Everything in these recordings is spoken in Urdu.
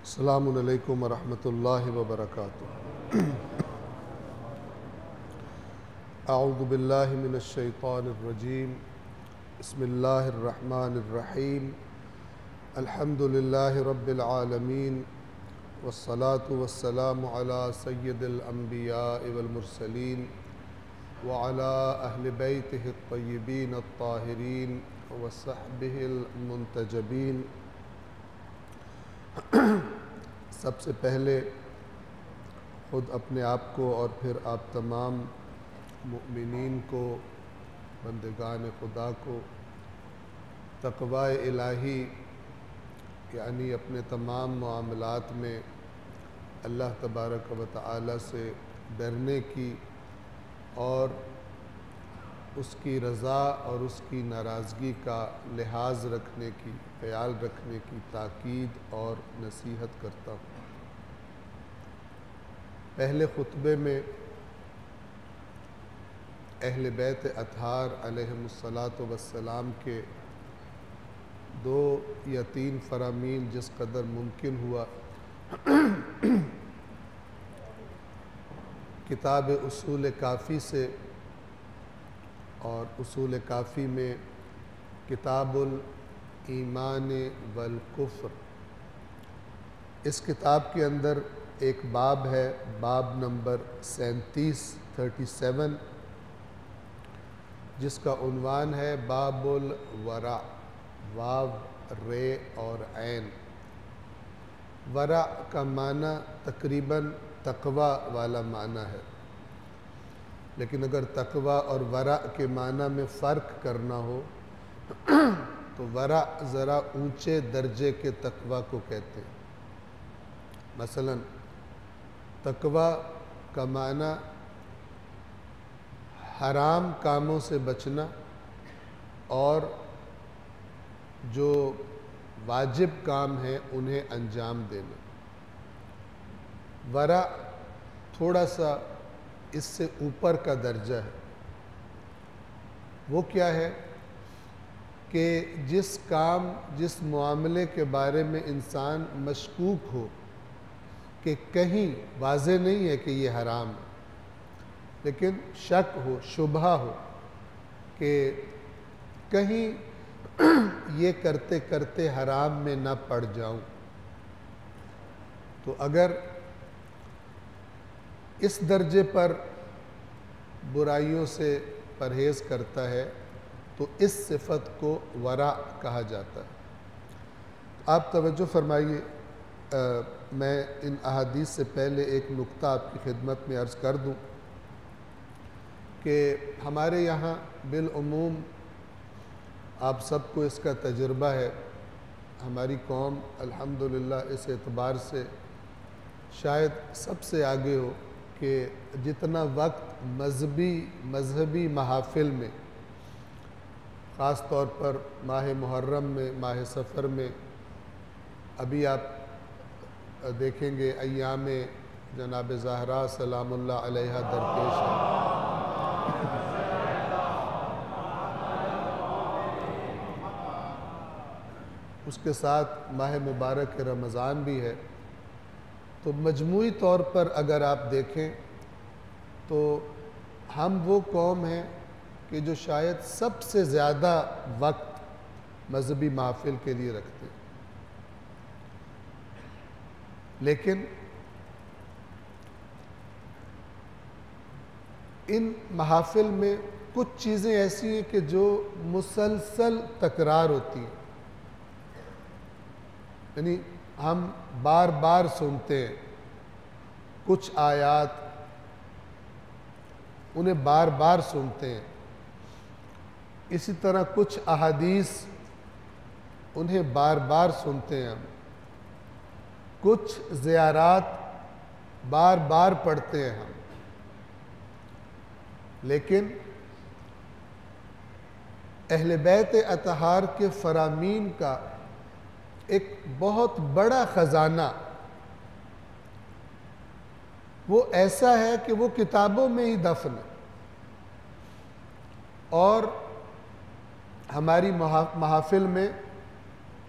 السلام علیکم ورحمۃ اللہ وبرکاتہ۔ اعوذ باللہ من الشیطان الرجیم، بسم اللہ الرحمن الرحیم، الحمد للہ رب العالمین، والصلاة والسلام علی سید الانبیاء والمرسلین وعلی اہل بیتہ الطیبین الطاہرین وصحبہ المنتجبین۔ سب سے پہلے خود اپنے آپ کو اور پھر آپ تمام مؤمنین کو، بندگان خدا کو تقوی الہی یعنی اپنے تمام معاملات میں اللہ تبارک و تعالی سے ڈرنے کی اور اس کی رضا اور اس کی ناراضگی کا لحاظ رکھنے کی، خیال رکھنے کی تاکید اور نصیحت کرتا ہوں۔ پہلے خطبے میں اہل بیت اطہار علیہم السلام کے 2 یا 3 فرامین جس قدر ممکن ہوا کتاب اصول کافی سے، اور اصول کافی میں کتاب الایمان والکفر، اس کتاب کے اندر ایک باب ہے، باب نمبر 37 جس کا عنوان ہے باب الورع، واو رے اور عین۔ ورع کا معنی تقریباً تقوی والا معنی ہے، لیکن اگر تقوی اور ورع کے معنی میں فرق کرنا ہو تو ورع ذرا اونچے درجے کے تقوی کو کہتے ہیں۔ مثلا تقوی کا معنی حرام کاموں سے بچنا اور جو واجب کام ہیں انہیں انجام دینا۔ ورع تھوڑا سا اس سے اوپر کا درجہ ہے۔ وہ کیا ہے کہ جس معاملے کے بارے میں انسان مشکوک ہو کہ کہیں واضح نہیں ہے کہ یہ حرام ہے، لیکن شک ہو، شبہ ہو کہ کہیں یہ کرتے کرتے حرام میں نہ پڑ جاؤں، تو اگر اس درجے پر برائیوں سے پرہیز کرتا ہے تو اس صفت کو ورع کہا جاتا ہے۔ آپ توجہ فرمائیے، میں ان احادیث سے پہلے ایک نقطہ آپ کی خدمت میں عرض کر دوں کہ ہمارے یہاں بالعموم آپ سب کو اس کا تجربہ ہے، ہماری قوم الحمدللہ اس اعتبار سے شاید سب سے آگے ہو کہ جتنا وقت مذہبی محافل میں، خاص طور پر ماہ محرم میں، ماہ سفر میں، ابھی آپ دیکھیں گے ایام جناب زہرا سلام اللہ علیہا درپیش ہے۔ اس کے ساتھ ماہ مبارک رمضان بھی ہے، تو مجموعی طور پر اگر آپ دیکھیں تو ہم وہ قوم ہیں کہ جو شاید سب سے زیادہ وقت مذہبی محافل کے لیے رکھتے ہیں، لیکن ان محافل میں کچھ چیزیں ایسی ہیں کہ جو مسلسل تکرار ہوتی ہیں، یعنی ہم بار بار سنتے ہیں کچھ آیات، انہیں بار بار سنتے ہیں، اسی طرح کچھ احادیث انہیں بار بار سنتے ہیں، ہم کچھ زیارات بار بار پڑھتے ہیں ہم، لیکن اہل بیت اطہار کے فرامین کا ایک بہت بڑا خزانہ وہ ایسا ہے کہ وہ کتابوں میں ہی دفن ہے، اور ہماری محافل میں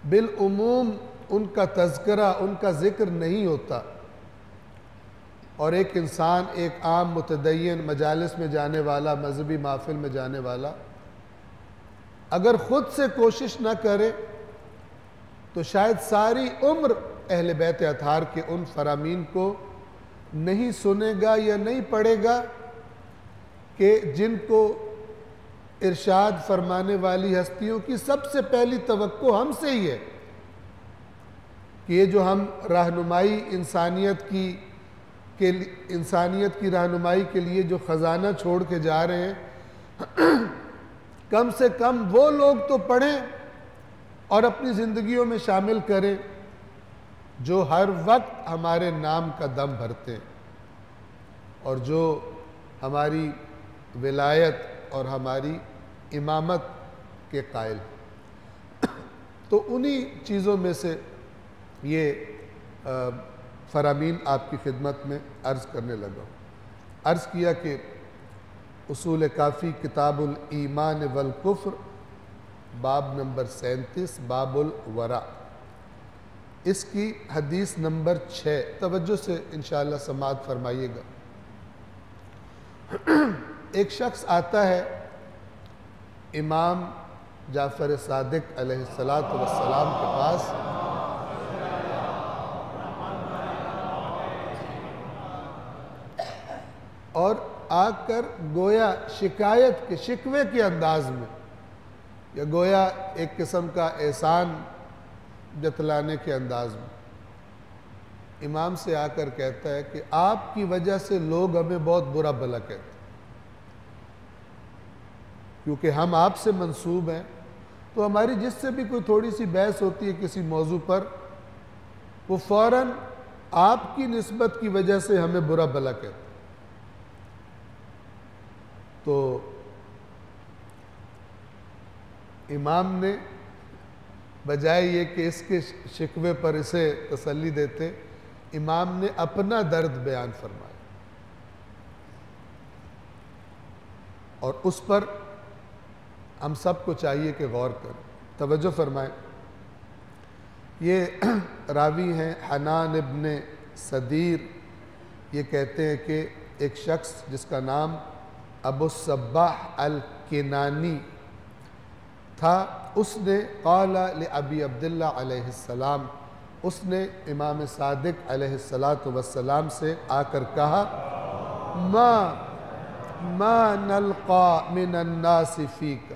بالعموم ان کا تذکرہ، ان کا ذکر نہیں ہوتا، اور ایک انسان، ایک عام متدین مجالس میں جانے والا، مذہبی محفل میں جانے والا، اگر خود سے کوشش نہ کرے تو شاید ساری عمر اہل بیت اطہار کے ان فرامین کو نہیں سنے گا یا نہیں پڑھے گا کہ جن کو ارشاد فرمانے والی ہستیوں کی سب سے پہلی توقع ہم سے ہی ہے کہ یہ جو ہم رہنمائی انسانیت کی رہنمائی کے لیے جو خزانہ چھوڑ کے جا رہے ہیں، کم سے کم وہ لوگ تو پڑھیں اور اپنی زندگیوں میں شامل کریں جو ہر وقت ہمارے نام کا دم بھرتے ہیں اور جو ہماری ولایت اور ہماری امامت کے قائل ہیں۔ تو انہی چیزوں میں سے یہ فرامین آپ کی خدمت میں عرض کرنے لگا ہوں۔ عرض کیا کہ اصول کافی کتاب الایمان والکفر باب نمبر 37 باب الورع، اس کی حدیث نمبر 6 توجہ سے انشاءاللہ سماعت فرمائیے گا۔ ایک شخص آتا ہے امام جعفر صادق علیہ السلام کے پاس، اور آ کر گویا شکایت کے شکوے کے انداز میں یا گویا ایک قسم کا احسان جتلانے کے انداز میں امام سے آ کر کہتا ہے کہ آپ کی وجہ سے لوگ ہمیں بہت برا بھلا کہتے ہیں، کیونکہ ہم آپ سے منسوب ہیں، تو ہماری جس سے بھی کوئی تھوڑی سی بحث ہوتی ہے کسی موضوع پر، وہ فوراً آپ کی نسبت کی وجہ سے ہمیں برا بھلا کہتے ہیں۔ تو امام نے بجائے یہ کہ اس کے شکوے پر اسے تسلی دیتے، امام نے اپنا درد بیان فرمایا، اور اس پر ہم سب کو چاہیے کہ غور کریں۔ توجہ فرمائیں، یہ راوی ہیں حنان ابن صدیر، یہ کہتے ہیں کہ ایک شخص جس کا نام ابو الصباح الکنانی تھا، اس نے قال لابی عبداللہ علیہ السلام، اس نے امام صادق علیہ السلام سے آ کر کہا، ما نلقا من الناس فیک،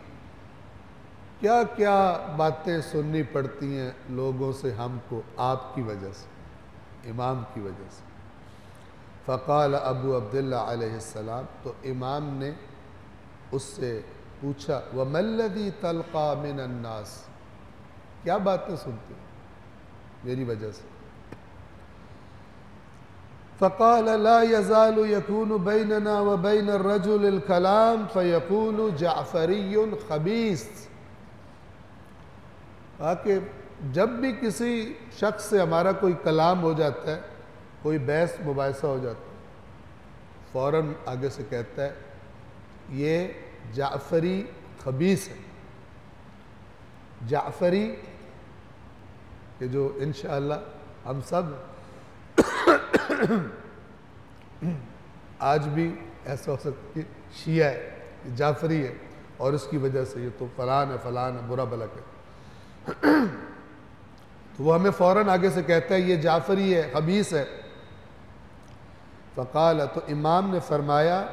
کیا کیا باتیں سننی پڑتی ہیں لوگوں سے ہم کو آپ کی وجہ سے، امام کی وجہ سے۔ فقال ابو عبداللہ علیہ السلام، تو امام نے اس سے پوچھا، وَمَا الَّذِي تَلْقَى مِنَ النَّاسِ، کیا باتیں سنتے ہیں میری وجہ سے؟ فقال لا يزال يكون بيننا وبين الرجل الكلام فيقول جعفری خبیث، کہا کہ جب بھی کسی شخص سے ہمارا کوئی کلام ہو جاتا ہے، کوئی بحث مباحثہ ہو جاتا ہے، فوراً آگے سے کہتا ہے یہ جعفری خبیث ہے۔ جعفری کہ جو انشاءاللہ ہم سب آج بھی ایسا ہو سکتا ہے شیعہ ہے، جعفری ہے، اور اس کی وجہ سے یہ تو فلان ہے برا بھلا کہ، تو وہ ہمیں فوراً آگے سے کہتا ہے یہ جعفری ہے، خبیث ہے۔ فقال، تو امام نے فرمایا،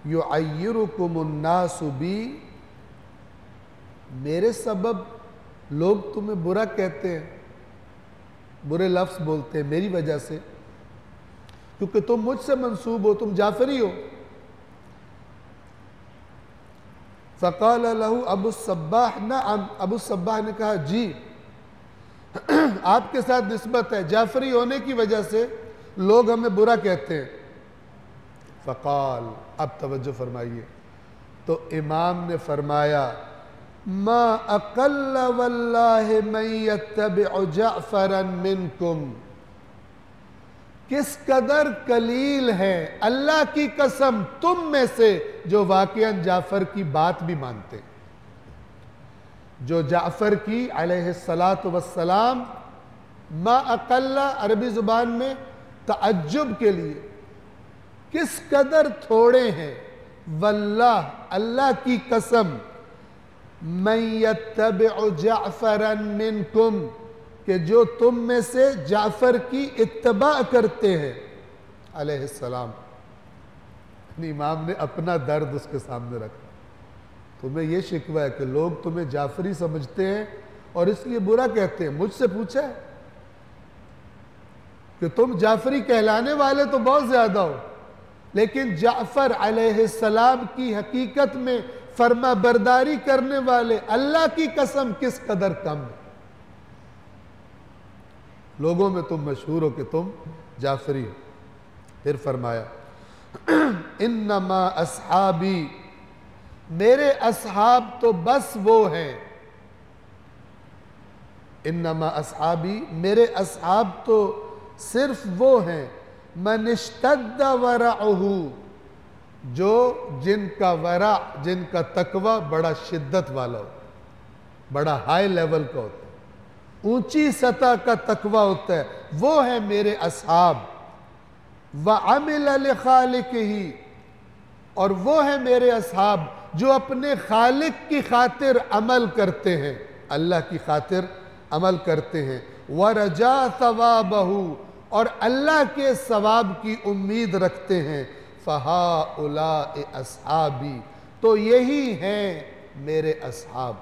یعیرکم الناس بی، میرے سبب لوگ تمہیں برا کہتے ہیں، برے لفظ بولتے ہیں میری وجہ سے، کیونکہ تم مجھ سے منسوب ہو، تم جعفری ہو۔ فقال له ابو الصباح نعم، ابو الصباح نے کہا جی، آپ کے ساتھ نسبت ہے، جعفری ہونے کی وجہ سے لوگ ہمیں برا کہتے ہیں۔ فقال، اب توجہ فرمائیے، تو امام نے فرمایا، ما اقل واللہ من یتبع جعفرا منکم، کس قدر قلیل ہے اللہ کی قسم تم میں سے جو واقعاً جعفر کی بات بھی مانتے ہیں، جو جعفر کی علیہ السلام ما اقلا عربی زبان میں تعجب کے لیے، کس قدر تھوڑے ہیں، واللہ اللہ کی قسم، من یتبع جعفرا منکم، کہ جو تم میں سے جعفر کی اتباع کرتے ہیں علیہ السلام۔ امام نے اپنا درد اس کے سامنے رکھا۔ تمہیں یہ شکوہ ہے کہ لوگ تمہیں جعفری سمجھتے ہیں اور اس لیے برا کہتے ہیں۔ مجھ سے پوچھا ہے کہ تم جعفری کہلانے والے تو بہت زیادہ ہو، لیکن جعفر علیہ السلام کی حقیقت میں فرما برداری کرنے والے اللہ کی قسم کس قدر کم ہے۔ لوگوں میں تم مشہور ہو کہ تم جعفری ہو۔ پھر فرمایا انما اصحابی، میرے اصحاب تو بس وہ ہیں، انما اصحابی، میرے اصحاب تو صرف وہ ہیں، من اشتد ورعہ، جو جن کا ورع، جن کا تقوی بڑا شدت والا ہو، بڑا ہائی لیول کا ہوتا ہے، اونچی سطح کا تقوی ہوتا ہے، وہ ہیں میرے اصحاب۔ وَعَمِلَ لِخَالِقِهِ، اور وہ ہیں میرے اصحاب جو اپنے خالق کی خاطر عمل کرتے ہیں، اللہ کی خاطر عمل کرتے ہیں، وَرَجَا ثَوَابَهُ، اور اللہ کے ثواب کی امید رکھتے ہیں، فَهَؤُلَاءِ أَصْحَابِي، تو یہی ہیں میرے اصحاب۔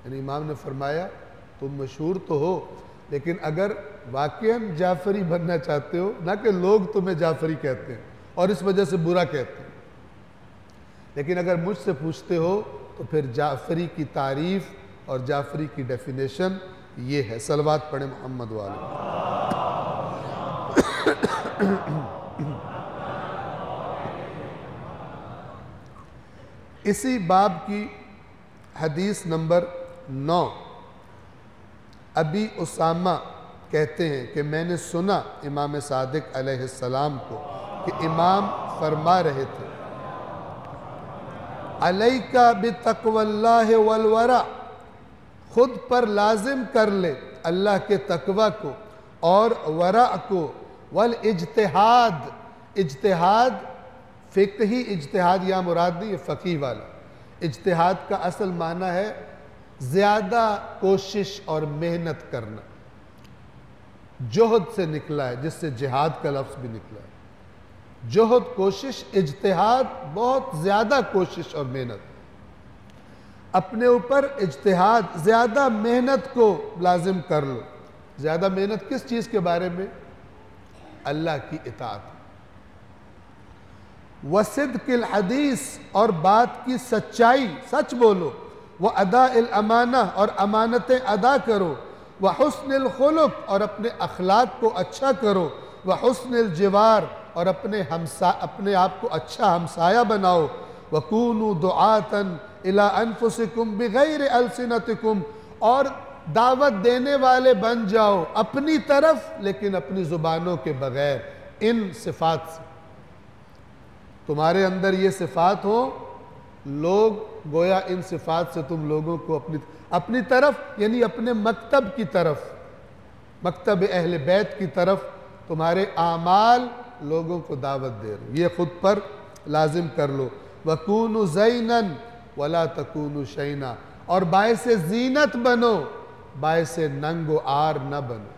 یعنی امام نے فرمایا تم مشہور تو ہو، لیکن اگر واقعاً جعفری بننا چاہتے ہو، نہ کہ لوگ تمہیں جعفری کہتے ہیں اور اس وجہ سے برا کہتے ہیں، لیکن اگر مجھ سے پوچھتے ہو تو پھر جعفری کی تعریف اور جعفری کی ڈیفینیشن یہ ہے۔ صلوات پڑھیں محمد والے۔ اسی باب کی حدیث نمبر 9، ابی اسامہ کہتے ہیں کہ میں نے سنا امام صادق علیہ السلام کو کہ امام فرما رہے تھے، علیکا بتقوی اللہ والورع، خود پر لازم کر لے اللہ کے تقوی کو اور ورع کو، والاجتہاد، اجتہاد فقہی اجتہاد یا مراد نہیں، یہ فقہی والا اجتہاد کا اصل معنی ہے زیادہ کوشش اور محنت کرنا، جہد سے نکلا ہے، جس سے جہاد کا لفظ بھی نکلا ہے۔ جہد، کوشش، اجتہاد، بہت زیادہ کوشش اور محنت، اپنے اوپر اجتہاد، زیادہ محنت کو لازم کر لو۔ زیادہ محنت کس چیز کے بارے میں؟ اللہ کی اطاعت۔ وصدق الحدیث، اور بات کی سچائی، سچ بولو، واداء الامانہ، اور امانتیں ادا کرو، وحسن الخلق، اور اپنے اخلاق کو اچھا کرو، وحسن الجوار، اور اپنے آپ کو اچھا ہمسایہ بناؤ، وکونوا دعاۃ الی انفسکم بغیر السنتکم، اور دعوت دینے والے بن جاؤ اپنی طرف لیکن اپنی زبانوں کے بغیر۔ ان صفات سے تمہارے اندر یہ صفات ہو، لوگ گویا ان صفات سے تم لوگوں کو اپنی طرف، یعنی اپنے مکتب کی طرف، مکتب اہل بیت کی طرف تمہارے اعمال لوگوں کو دعوت دے رہے، یہ خود پر لازم کر لو۔ وَكُونُوا زَيْنًا وَلَا تَكُونُوا شَيْنًا، اور باعث زینت بنو، باعث ننگ و آر نہ بنو،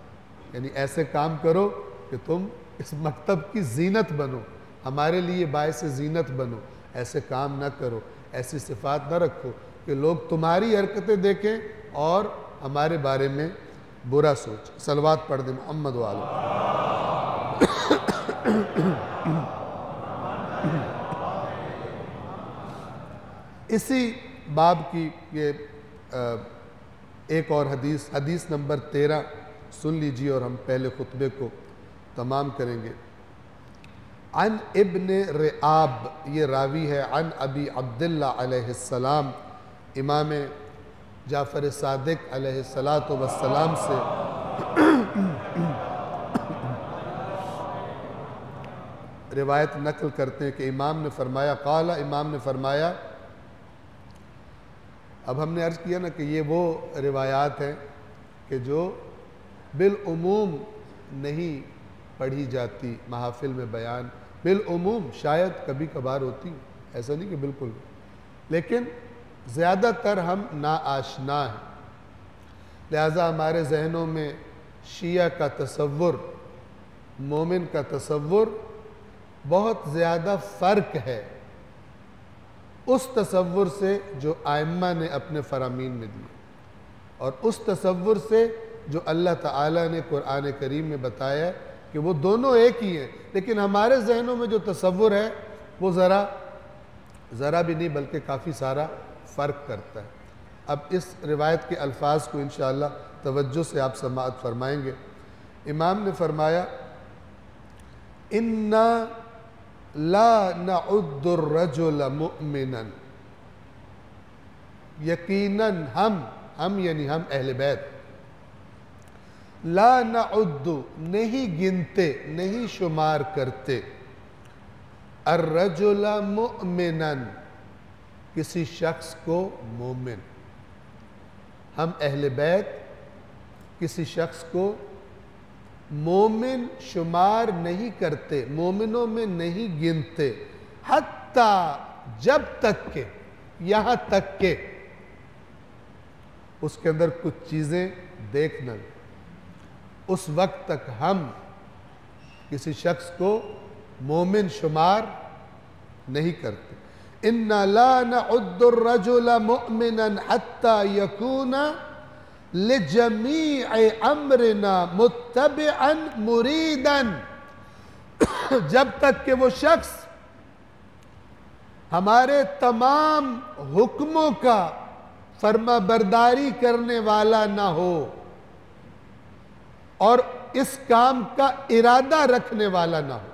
یعنی ایسے کام کرو کہ تم اس مکتب کی زینت بنو، ہمارے لیے باعث زینت بنو، ایسے کام نہ کرو، ایسی صفات نہ رکھو کہ لوگ تمہاری حرکتیں دیکھیں اور ہمارے بارے میں برا سوچ۔ صلوات پڑھ دیں محمد والے۔ اسی باب کی یہ ایک اور حدیث نمبر 13 سن لیجیے اور ہم پہلے خطبے کو تمام کریں گے۔ عن ابن رعاب، یہ راوی ہے عن ابی عبداللہ علیہ السلام، امام جعفر صادق علیہ السلام سے روایت نقل کرتے ہیں کہ امام نے فرمایا، قال، امام نے فرمایا۔ اب ہم نے عرض کیا نا کہ یہ وہ روایات ہیں کہ جو بالعموم نہیں پڑھی جاتی محافل میں بیان، بالعموم شاید کبھی کبھار ہوتی، ایسا نہیں کہ بالکل، لیکن زیادہ تر ہم ناآشنا ہیں، لہٰذا ہمارے ذہنوں میں شیعہ کا تصور، مومن کا تصور بہت زیادہ فرق ہے اس تصور سے جو ائمہ نے اپنے فرامین میں دیے، اور اس تصور سے جو اللہ تعالیٰ نے قرآن کریم میں بتایا کہ وہ دونوں ایک ہی ہیں، لیکن ہمارے ذہنوں میں جو تصور ہے وہ ذرا بھی نہیں بلکہ کافی سارا فرق کرتا ہے۔ اب اس روایت کے الفاظ کو انشاءاللہ توجہ سے آپ سماعت فرمائیں گے۔ امام نے فرمایا اِنَّا لَا نَعُدُّ الرَّجُلَ مُؤْمِنًا، یقیناً ہم یعنی ہم اہل بیت، لا نعد نہیں گنتے، نہیں شمار کرتے، الرجل مؤمنا کسی شخص کو مومن، ہم اہل بیت کسی شخص کو مومن شمار نہیں کرتے، مومنوں میں نہیں گنتے، حتیٰ جب تک کہ، یہاں تک کہ اس کے اندر کچھ چیزیں دیکھنا، اس وقت تک ہم کسی شخص کو مومن شمار نہیں کرتے۔ اِنَّا لَا نَعُدُّ الرَّجُلَ مُؤْمِنًا حَتَّى يَكُونَ لِجَمِيعِ أَمْرِنَا مُتَّبِعًا مُرِيدًا، جب تک کہ وہ شخص ہمارے تمام حکموں کا فرما برداری کرنے والا نہ ہو اور اس کام کا ارادہ رکھنے والا نہ ہو۔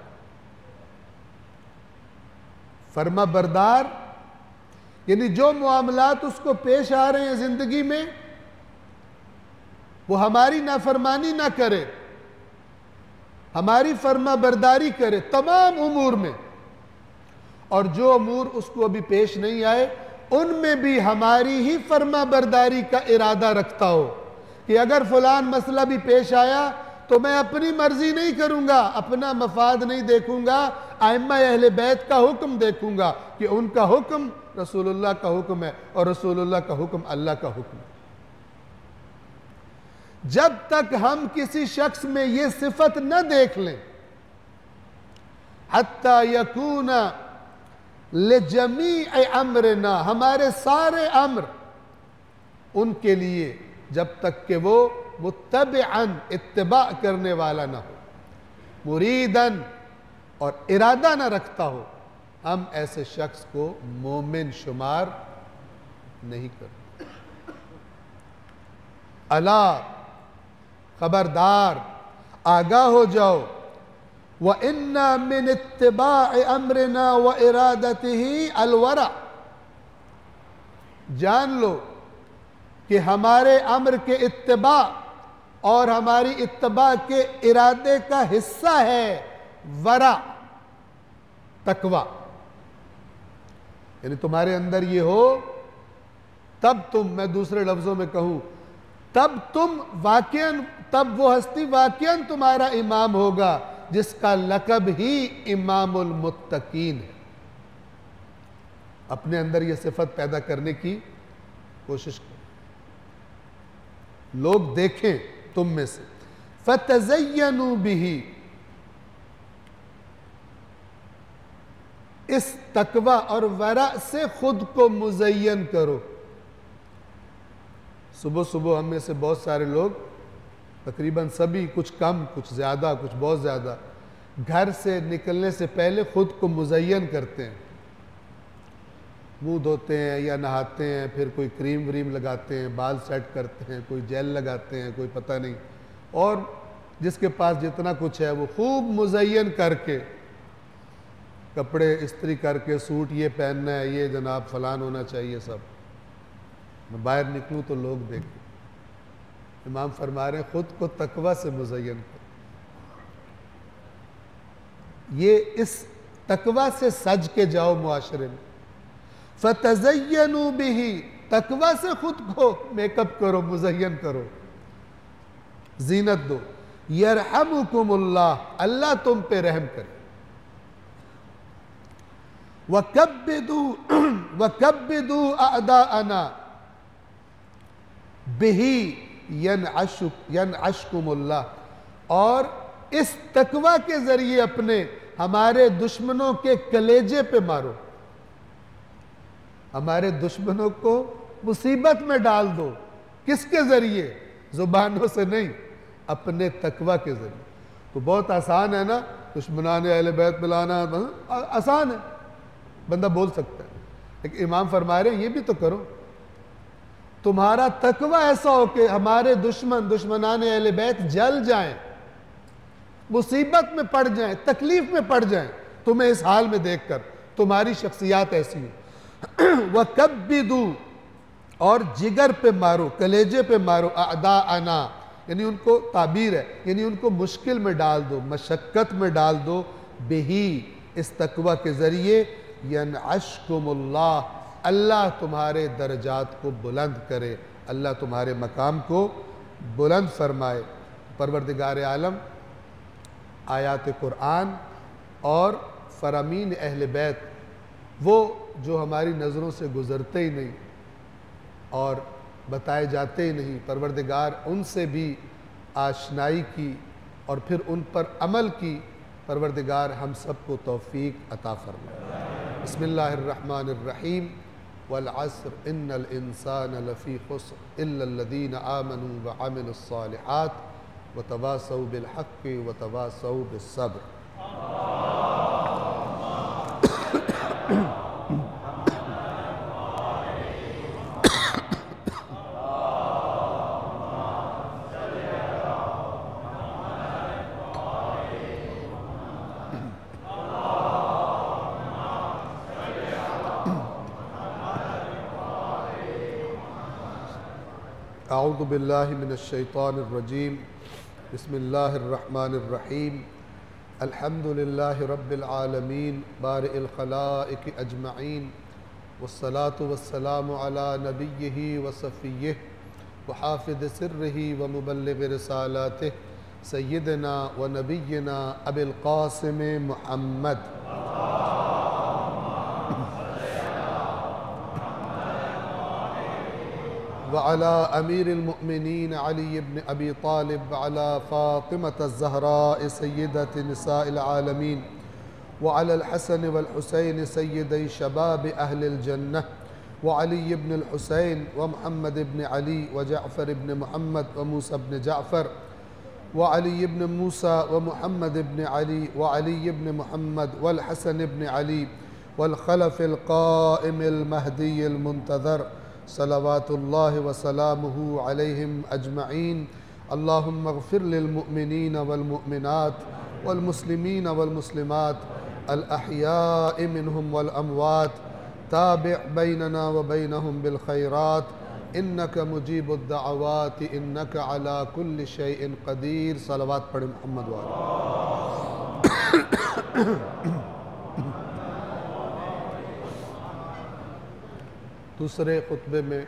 فرما بردار یعنی جو معاملات اس کو پیش آ رہے ہیں زندگی میں وہ ہماری نافرمانی نہ کرے، ہماری فرما برداری کرے تمام امور میں، اور جو امور اس کو ابھی پیش نہیں آئے ان میں بھی ہماری ہی فرما برداری کا ارادہ رکھتا ہو کہ اگر فلان مسئلہ بھی پیش آیا تو میں اپنی مرضی نہیں کروں گا، اپنا مفاد نہیں دیکھوں گا، ائمہ اہل بیت کا حکم دیکھوں گا کہ ان کا حکم رسول اللہ کا حکم ہے اور رسول اللہ کا حکم اللہ کا حکم ہے۔ جب تک ہم کسی شخص میں یہ صفت نہ دیکھ لیں، حَتَّى يَكُونَ لِجَمِيعِ أَمْرِنَا، ہمارے سارے امر ان کے لیے جب تک کہ وہ متبعاً اتباع کرنے والا نہ ہو، مریداً اور ارادہ نہ رکھتا ہو، ہم ایسے شخص کو مومن شمار نہیں کرتے۔ الا، خبردار، آگاہ ہو جاؤ، وَإِنَّا مِنِ اتِّبَاعِ أَمْرِنَا وَإِرَادَتِهِ الْوَرَعَ، جان لو کہ ہمارے امر کے اتباع اور ہماری اتباع کے ارادے کا حصہ ہے ورع، تقوی، یعنی تمہارے اندر یہ ہو تب تم، میں دوسرے لفظوں میں کہوں، تب تم واقعاً، تب وہ ہستی واقعاً تمہارا امام ہوگا جس کا لقب ہی امام المتقین ہے۔ اپنے اندر یہ صفت پیدا کرنے کی کوشش کرو، لوگ دیکھیں تم میں سے۔ فَتَزَيَّنُوا بِهِ، اس تقوی اور ورع سے خود کو مزین کرو۔ صبح صبح ہم میں سے بہت سارے لوگ، تقریباً سبھی، کچھ کم کچھ زیادہ کچھ بہت زیادہ، گھر سے نکلنے سے پہلے خود کو مزین کرتے ہیں، منہ دھوتے ہیں یا نہاتے ہیں، پھر کوئی کریم وریم لگاتے ہیں، بال سیٹ کرتے ہیں، کوئی جیل لگاتے ہیں، کوئی پتہ نہیں، اور جس کے پاس جتنا کچھ ہے وہ خوب مزین کر کے، کپڑے استری کر کے، سوٹ یہ پہننا ہے، یہ جناب فلان ہونا چاہیے، سب میں باہر نکلوں تو لوگ دیکھیں۔ امام فرما رہے ہیں خود کو تقوی سے مزین کرو، یہ اس تقوی سے سج کے جاؤ معاشرے میں۔ فَتَزَيَّنُوا بِهِ، تقوی سے خود کو میک اپ کرو، مزین کرو۔ زینت دو. یرحمکم اللہ، اللہ تم پہ رحم کرے. وَكَبِّدُوا أَعْدَاءَنَا بِهِ يَنْعَشْكُمُ اللہ، اور اس تقوی کے ذریعے اپنے ہمارے دشمنوں کے کلیجے پہ مارو. ہمارے دشمنوں کو مصیبت میں ڈال دو. کس کے ذریعے؟ زبانوں سے نہیں، اپنے تقوی کے ذریعے. تو بہت آسان ہے نا دشمنان اہل بیت ملانا، آسان ہے، بندہ بول سکتا ہے. لیکن امام فرما رہے ہیں یہ بھی تو کرو. تمہارا تقوی ایسا ہو کہ ہمارے دشمنان اہل بیت جل جائیں، مصیبت میں پڑ جائیں، تکلیف میں پڑ جائیں تمہیں اس حال میں دیکھ کر. تمہاری شخصیات ایسی ہو. وَكَبِّدُوا، اور جگر پہ مارو، کلیجے پہ مارو. اعداءنا یعنی ان کو تعبیر ہے، یعنی ان کو مشکل میں ڈال دو، مشقت میں ڈال دو. بہی، اس تقوی کے ذریعے. ینعشکم اللہ، اللہ تمہارے درجات کو بلند کرے، اللہ تمہارے مقام کو بلند فرمائے. پروردگار عالم آیات قرآن اور فرامین اہل بیت، وہ جو ہماری نظروں سے گزرتے ہی نہیں اور بتائے جاتے ہی نہیں، پروردگار ان سے بھی آشنائی کی اور پھر ان پر عمل کی. پروردگار ہم سب کو توفیق عطا فرمائے. بسم اللہ الرحمن الرحیم. والعصر ان الانسان لفی خسر الا الذین آمنوا وعملوا الصالحات وتواصوا بالحق وتواصوا بالصبر. اعوذ باللہ من الشیطان الرجیم. بسم اللہ الرحمن الرحیم. الحمدللہ رب العالمین بارئ الخلائق اجمعین، والصلاة والسلام علی نبیہ وصفیہ وحافظ سرہ ومبلغ رسالاتہ سیدنا ونبینا ابی القاسم محمد. وعلى أمير المؤمنين علي بن أبي طالب، وعلى فاطمة الزهراء سيدة نساء العالمين، وعلى الحسن والحسين سيدي شباب أهل الجنة، وعلي بن الحسين ومحمد بن علي وجعفر بن محمد وموسى بن جعفر، وعلي بن موسى ومحمد بن علي وعلي بن محمد والحسن بن علي والخلف القائم المهدي المنتظر صلوات اللہ وسلامہ علیہم اجمعین. اللہم اغفر للمؤمنین والمؤمنات والمسلمین والمسلمات الاحیاء منہم والاموات. تابع بیننا وبینہم بالخیرات انک مجیب الدعوات انک علی کل شیء قدیر. صلوات پڑھ محمد وآلہ. دوسرے خطبے میں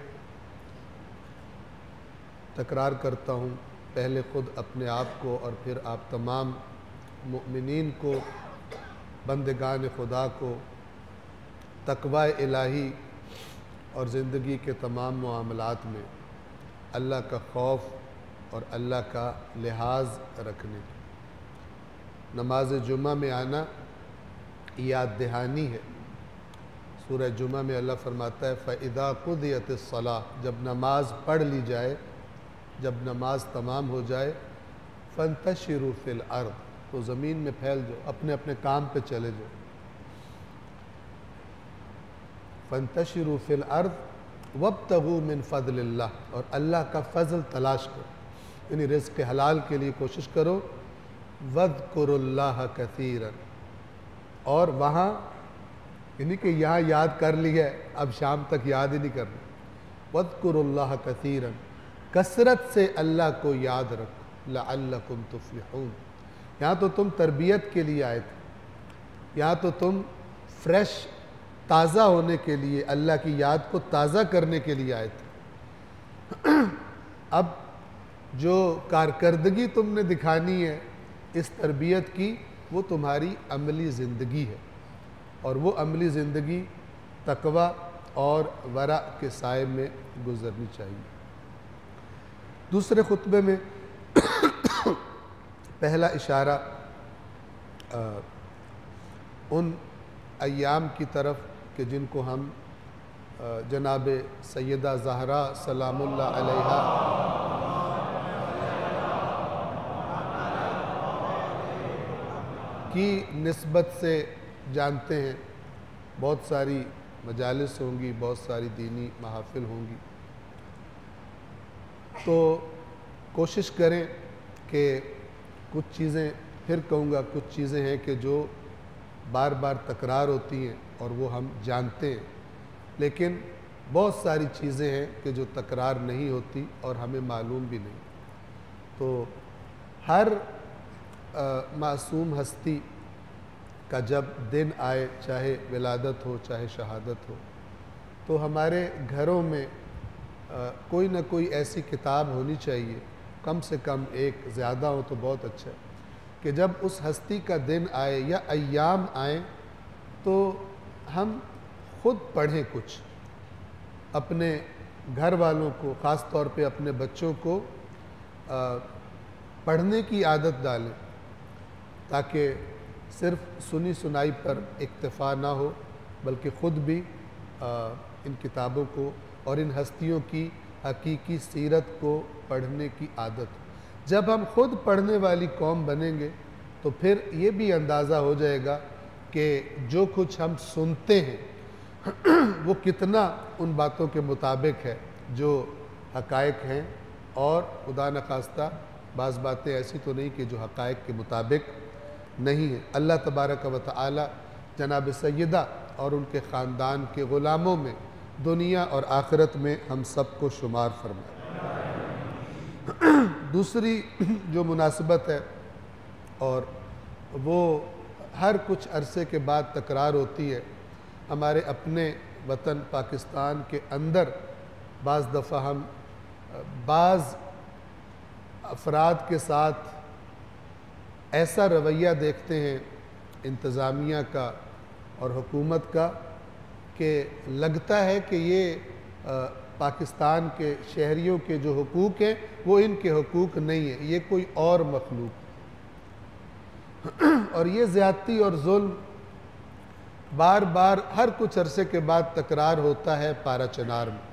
تکرار کرتا ہوں، پہلے خود اپنے آپ کو اور پھر آپ تمام مؤمنین کو، بندگان خدا کو تقوی الہی اور زندگی کے تمام معاملات میں اللہ کا خوف اور اللہ کا لحاظ رکھنے. نماز جمعہ میں آنا یاد دہانی ہے. سورہ جمعہ میں اللہ فرماتا ہے فَإِذَا قُضِيَتِ الصَّلَاةُ، جب نماز پڑھ لی جائے، جب نماز تمام ہو جائے، فَانْتَشِرُوا فِي الْأَرْضِ، تو زمین میں پھیل جاؤ، اپنے اپنے کام پہ چلے جاؤ. فَانْتَشِرُوا فِي الْأَرْضِ وَابْتَغُوا مِنْ فَضْلِ اللَّهِ، اور اللہ کا فضل تلاش کرو، یعنی رزق حلال کے لیے کوشش کرو. وَاذْكُرُوا اللَّهَ كَثِيرًا، اور وہاں یعنی کہ یہاں یاد کر لی ہے، اب شام تک یاد ہی نہیں کرنا. وَاذْكُرُوا اللَّهَ كَثِيرًا، کثرت سے اللہ کو یاد رکھو. لَعَلَّكُمْ تُفْلِحُونَ، یہاں تو تم تربیت کے لیے آئے تھے، یہاں تو تم فریش تازہ ہونے کے لیے، اللہ کی یاد کو تازہ کرنے کے لیے آئے تھے. اب جو کارکردگی تم نے دکھانی ہے اس تربیت کی، وہ تمہاری عملی زندگی ہے، اور وہ عملی زندگی تقوی اور ورع کے سائے میں گزرنی چاہیے۔ دوسرے خطبے میں پہلا اشارہ ان ایام کی طرف کہ جن کو ہم جناب سیدہ زہرا سلام اللہ علیہا کی نسبت سے جانتے ہیں۔ بہت ساری مجالس ہوں گی، بہت ساری دینی محافل ہوں گی، تو کوشش کریں کہ کچھ چیزیں، پھر کہوں گا کچھ چیزیں ہیں کہ جو بار بار تکرار ہوتی ہیں اور وہ ہم جانتے ہیں، لیکن بہت ساری چیزیں ہیں کہ جو تکرار نہیں ہوتی اور ہمیں معلوم بھی نہیں۔ تو ہر معصوم ہستی کا جب دن آئے، چاہے ولادت ہو چاہے شہادت ہو، تو ہمارے گھروں میں کوئی نہ کوئی ایسی کتاب ہونی چاہیے، کم سے کم ایک، زیادہ ہو تو بہت اچھا ہے، کہ جب اس ہستی کا دن آئے یا ایام آئیں تو ہم خود پڑھیں، کچھ اپنے گھر والوں کو، خاص طور پہ اپنے بچوں کو پڑھنے کی عادت ڈالیں، تاکہ صرف سنی سنائی پر اکتفا نہ ہو، بلکہ خود بھی ان کتابوں کو اور ان ہستیوں کی حقیقی سیرت کو پڑھنے کی عادت ہو۔ جب ہم خود پڑھنے والی قوم بنیں گے تو پھر یہ بھی اندازہ ہو جائے گا کہ جو کچھ ہم سنتے ہیں وہ کتنا ان باتوں کے مطابق ہے جو حقائق ہیں، اور خدا نخواستہ بعض باتیں ایسی تو نہیں کہ جو حقائق کے مطابق نہیں ہیں۔ اللہ تبارک و تعالی جناب سیدہ اور ان کے خاندان کے غلاموں میں دنیا اور آخرت میں ہم سب کو شمار فرمائے۔ دوسری جو مناسبت ہے، اور وہ ہر کچھ عرصے کے بعد تکرار ہوتی ہے، ہمارے اپنے وطن پاکستان کے اندر بعض دفعہ ہم بعض افراد کے ساتھ ایسا رویہ دیکھتے ہیں انتظامیہ کا اور حکومت کا کہ لگتا ہے کہ یہ پاکستان کے شہریوں کے جو حقوق ہیں وہ ان کے حقوق نہیں ہیں، یہ کوئی اور مخلوق، اور یہ زیادتی اور ظلم بار بار ہر کچھ عرصے کے بعد تکرار ہوتا ہے پارا چنار میں۔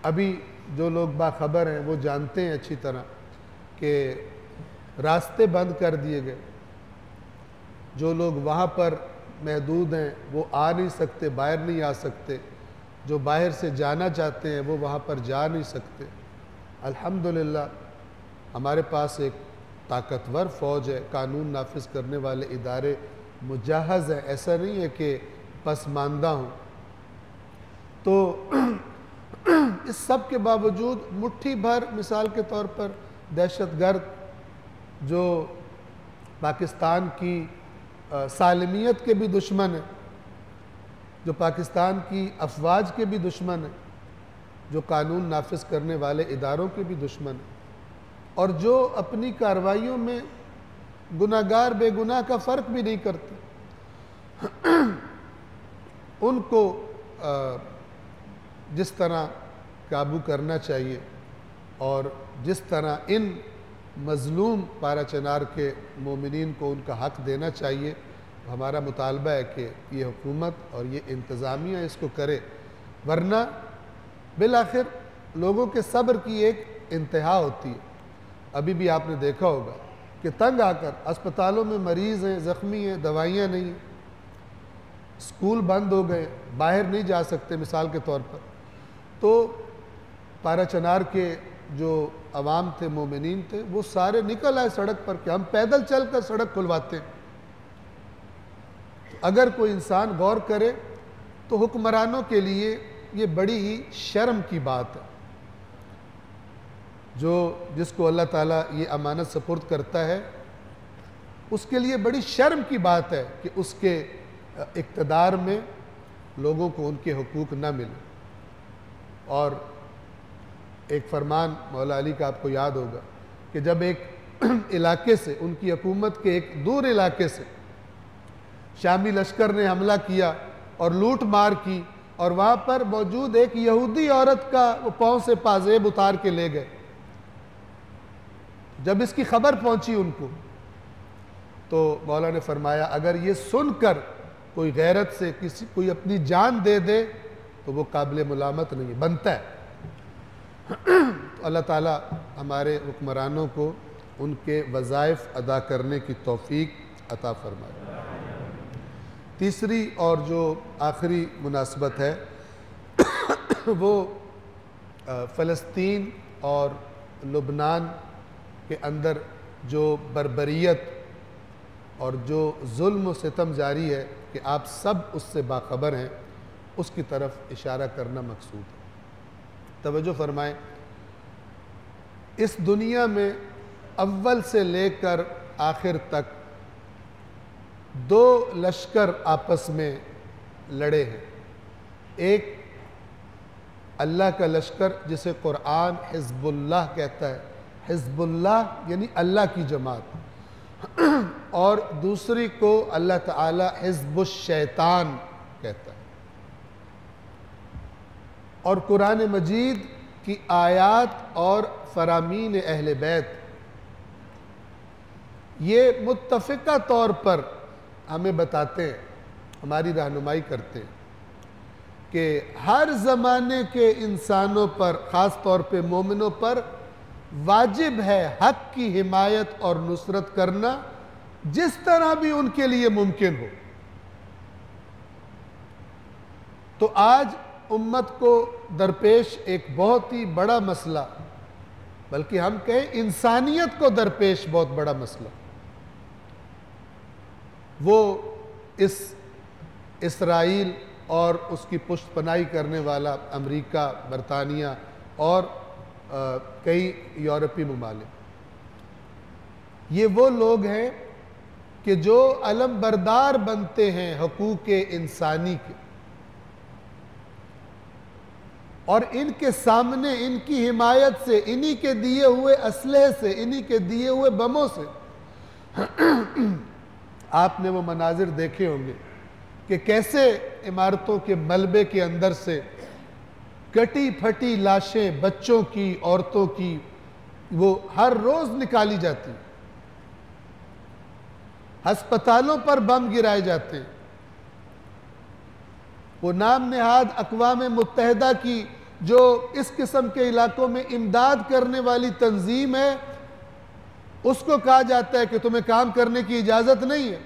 ابھی جو لوگ باخبر ہیں وہ جانتے ہیں اچھی طرح کہ راستے بند کر دیے گئے، جو لوگ وہاں پر محدود ہیں وہ آ نہیں سکتے، باہر نہیں آ سکتے، جو باہر سے جانا چاہتے ہیں وہ وہاں پر جا نہیں سکتے۔ الحمدللہ ہمارے پاس ایک طاقتور فوج ہے، قانون نافذ کرنے والے ادارے مجہز ہیں، ایسا نہیں ہے کہ پسماندہ ہوں۔ تو اس سب کے باوجود مٹھی بھر، مثال کے طور پر دہشت گرد جو پاکستان کی سالمیت کے بھی دشمن ہیں، جو پاکستان کی افواج کے بھی دشمن ہیں، جو قانون نافذ کرنے والے اداروں کے بھی دشمن ہیں، اور جو اپنی کارروائیوں میں گناہگار بے گناہ کا فرق بھی نہیں کرتے، ان کو جس طرح قابو کرنا چاہیے اور جس طرح ان مظلوم پارا چنار کے مومنین کو ان کا حق دینا چاہیے، ہمارا مطالبہ ہے کہ یہ حکومت اور یہ انتظامیہ اس کو کرے، ورنہ بالآخر لوگوں کے صبر کی ایک انتہا ہوتی ہے۔ ابھی بھی آپ نے دیکھا ہوگا کہ تنگ آ کر اسپتالوں میں مریض ہیں، زخمی ہیں، دوائیاں نہیں ہیں، اسکول بند ہو گئے، باہر نہیں جا سکتے مثال کے طور پر۔ تو پارا چنار کے جو عوام تھے، مومنین تھے، وہ سارے نکل آئے سڑک پر کہ ہم پیدل چل کر سڑک کھلواتے ہیں۔ اگر کوئی انسان غور کرے تو حکمرانوں کے لیے یہ بڑی ہی شرم کی بات ہے، جس کو اللہ تعالیٰ یہ امانت سپرد کرتا ہے، اس کے لیے بڑی شرم کی بات ہے کہ اس کے اقتدار میں لوگوں کو ان کے حقوق نہ ملے۔ اور ایک فرمان مولا علی کا آپ کو یاد ہوگا کہ جب ایک علاقے سے، ان کی حکومت کے ایک دور علاقے سے شامی لشکر نے حملہ کیا اور لوٹ مار کی، اور وہاں پر موجود ایک یہودی عورت کا وہ پاؤں سے پازیب اتار کے لے گئے. جب اس کی خبر پہنچی ان کو تو مولا نے فرمایا اگر یہ سن کر کوئی غیرت سے کوئی اپنی جان دے دے تو وہ قابل ملامت نہیں بنتا ہے. تو اللہ تعالیٰ ہمارے حکمرانوں کو ان کے وظائف ادا کرنے کی توفیق عطا فرمائے. تیسری اور جو آخری مناسبت ہے وہ فلسطین اور لبنان کے اندر جو بربریت اور جو ظلم و ستم جاری ہے کہ آپ سب اس سے باخبر ہیں، اس کی طرف اشارہ کرنا مقصود ہے. توجہ فرمائیں، اس دنیا میں اول سے لے کر آخر تک دو لشکر آپس میں لڑے ہیں. ایک اللہ کا لشکر جسے قرآن حزب اللہ کہتا ہے، حزب اللہ یعنی اللہ کی جماعت، اور دوسری کو اللہ تعالی حزب الشیطان کہتا ہے. اور قرآن مجید کی آیات اور فرامین اہل بیت یہ متفقہ طور پر ہمیں بتاتے ہیں، ہماری رہنمائی کرتے ہیں کہ ہر زمانے کے انسانوں پر، خاص طور پہ مومنوں پر واجب ہے حق کی حمایت اور نصرت کرنا جس طرح بھی ان کے لیے ممکن ہو. تو آج امت کو درپیش ایک بہت ہی بڑا مسئلہ، بلکہ ہم کہیں انسانیت کو درپیش بہت بڑا مسئلہ، وہ اس اسرائیل اور اس کی پشت پناہی کرنے والا امریکہ، برطانیہ اور کئی یورپی ممالک. یہ وہ لوگ ہیں کہ جو علم بردار بنتے ہیں حقوق انسانی کے، اور ان کے سامنے ان کی حمایت سے، انہی کے دیے ہوئے اسلحے سے، انہی کے دیے ہوئے بموں سے آپ نے وہ مناظر دیکھے ہوں گے کہ کیسے عمارتوں کے ملبے کے اندر سے کٹی پھٹی لاشیں بچوں کی، عورتوں کی وہ ہر روز نکالی جاتی، ہسپتالوں پر بم گرائے جاتے ہیں. وہ نام نہاد اقوام متحدہ کی جو اس قسم کے علاقوں میں امداد کرنے والی تنظیم ہے، اس کو کہا جاتا ہے کہ تمہیں کام کرنے کی اجازت نہیں ہے،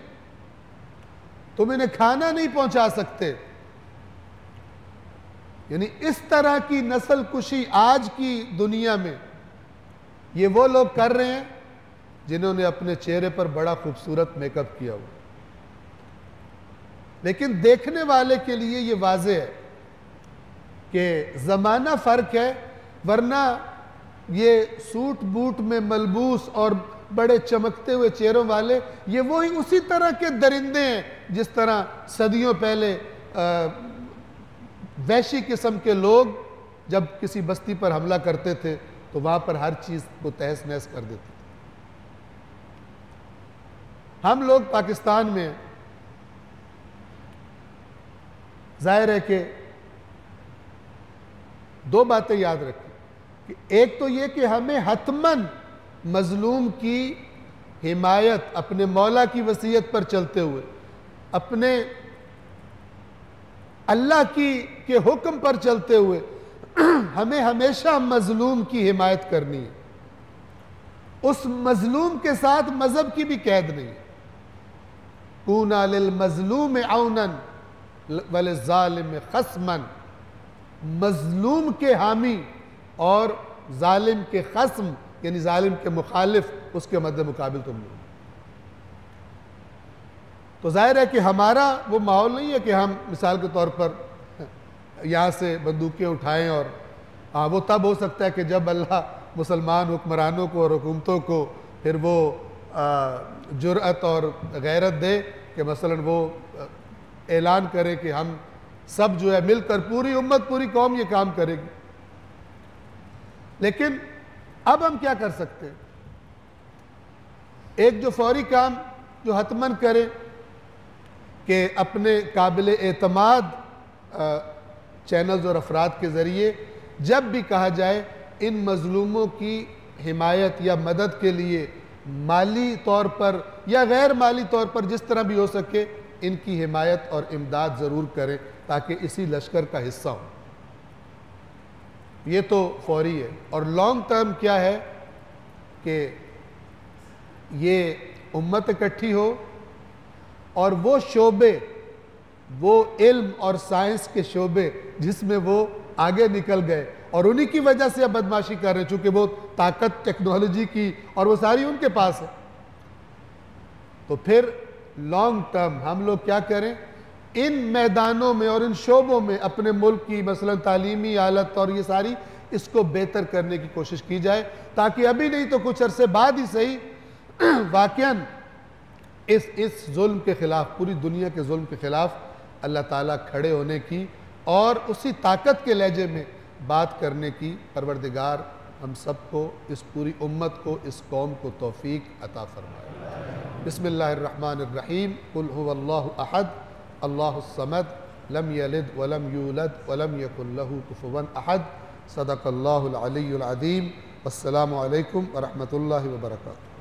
تم انہیں کھانا نہیں پہنچا سکتے. یعنی اس طرح کی نسل کشی آج کی دنیا میں یہ وہ لوگ کر رہے ہیں جنہوں نے اپنے چہرے پر بڑا خوبصورت میک اپ کیا ہوا، لیکن دیکھنے والے کے لیے یہ واضح ہے کہ زمانہ فرق ہے. ورنہ یہ سوٹ بوٹ میں ملبوس اور بڑے چمکتے ہوئے چہروں والے یہ وہی اسی طرح کے درندے ہیں جس طرح صدیوں پہلے وحشی قسم کے لوگ جب کسی بستی پر حملہ کرتے تھے تو وہاں پر ہر چیز کو تہس نہس کر دیتے تھے. ہم لوگ پاکستان میں ظاہر ہے کہ دو باتیں یاد رکھیں کہ ایک تو یہ کہ ہمیں حتماً مظلوم کی حمایت اپنے مولا کی وصیت پر چلتے ہوئے، اپنے اللہ کے حکم پر چلتے ہوئے ہمیں ہمیشہ مظلوم کی حمایت کرنی ہے. اس مظلوم کے ساتھ مذہب کی بھی قید نہیں ہے. کونا للمظلوم عونا وللظالم خصما، مظلوم کے حامی اور ظالم کے خصم یعنی ظالم کے مخالف اس کے مد مقابل تم نہیں. تو ظاہر ہے کہ ہمارا وہ ماحول نہیں ہے کہ ہم مثال کے طور پر یہاں سے بندوقیں اٹھائیں، اور وہ تب ہو سکتا ہے کہ جب اللہ مسلمان حکمرانوں کو اور حکومتوں کو پھر وہ جرأت اور غیرت دے کہ مثلا وہ اعلان کرے کہ ہم سب جو ہے مل کر، پوری امت پوری قوم یہ کام کرے گی. لیکن اب ہم کیا کر سکتے ہیں؟ ایک جو فوری کام جو حتماً کرے کہ اپنے قابل اعتماد چینلز اور افراد کے ذریعے جب بھی کہا جائے ان مظلوموں کی حمایت یا مدد کے لیے مالی طور پر یا غیر مالی طور پر جس طرح بھی ہو سکے ان کی حمایت اور امداد ضرور کریں تاکہ اسی لشکر کا حصہ ہوں۔ یہ تو فوری ہے۔ اور لانگ ٹرم کیا ہے کہ یہ امت اکٹھی ہو اور وہ شعبے، وہ علم اور سائنس کے شعبے جس میں وہ آگے نکل گئے اور انہی کی وجہ سے اب بدماشی کر رہے ہیں، چونکہ وہ طاقت ٹیکنالوجی کی اور وہ ساری ان کے پاس ہے، تو پھر لانگ ٹرم ہم لوگ کیا کریں؟ ان میدانوں میں اور ان شعبوں میں اپنے ملک کی مثلا تعلیمی حالت اور یہ ساری اس کو بہتر کرنے کی کوشش کی جائے، تاکہ ابھی نہیں تو کچھ عرصے بعد ہی صحیح واقعاً اس ظلم کے خلاف، پوری دنیا کے ظلم کے خلاف اللہ تعالیٰ کھڑے ہونے کی اور اسی طاقت کے لہجے میں بات کرنے کی پروردگار ہم سب کو، اس پوری امت کو، اس قوم کو توفیق عطا فرمائے۔ بسم اللہ الرحمن الرحیم۔ قل هو اللہ احد اللہ الصمد لم یلد ولم یولد ولم یکن له کفوا احد۔ صدق اللہ العلی العظیم۔ السلام علیکم ورحمۃ اللہ وبرکاتہ۔